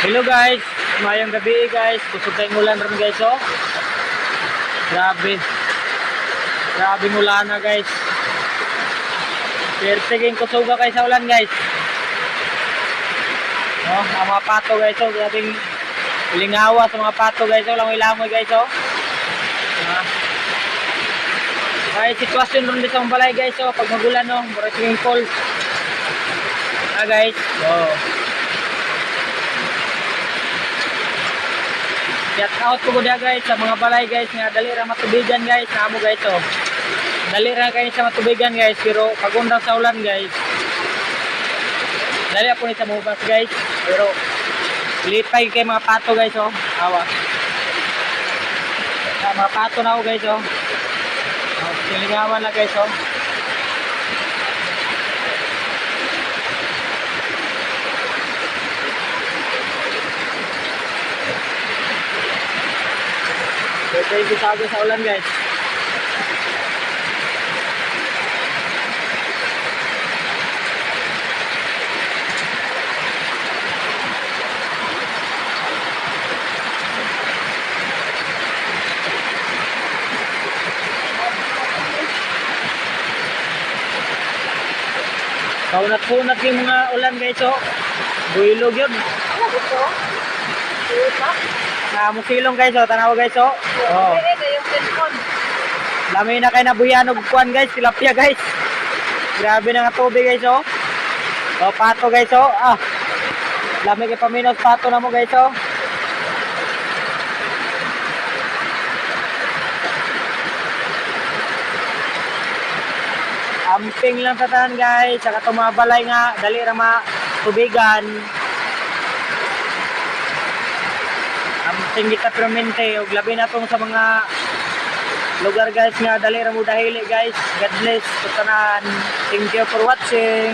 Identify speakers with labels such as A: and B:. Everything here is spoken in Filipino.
A: Hello guys, mayong gabi guys. Kusog tayong ulan ron guys oh. Grabe. Grabe ulan na guys. Pertiging kusuga kayo sa ulan guys. Oh, ang mga pato guys oh, grabing lingawa sa mga pato guys oh, langoy-langoy guys oh. Ay sitwasyon ron sa balay guys oh, pag magulan oh, mura swimming pool. Guys. Oh. Shout out po dia guys sa mga balay guys nga dali ra matubigan guys namo guys oh. Dali ra kayo sa matubigan guys pero pag undang sa ulan guys. Dali po ni sa mubas guys pero lipay kay mga pato guys oh. Awa. Mga pato na ako guys oh. Silingawan na guys oh. Ito yung bisago sa ulan guys. Kaunat-kunat yung mga ulan guys oh. Builog yun.
B: Ano ito? Ito?
A: Musilong guys oh, tanaw guys oh. Oh.
B: Yung cellphone.
A: Lami na kayo nabuyanog kuan guys, tilapia guys. Grabe na nga tubig guys oh. Oh, pato guys oh. Ah. Lami kay paminos pato na mo guys oh. Amping lang sa tanan guys, saka tumabalay nga, dali ra tubigan. Amping kita permente, og labi na tong sa mga lugar guys nga dali ra mo dahili guys. God bless sa tanan. Thank you for watching.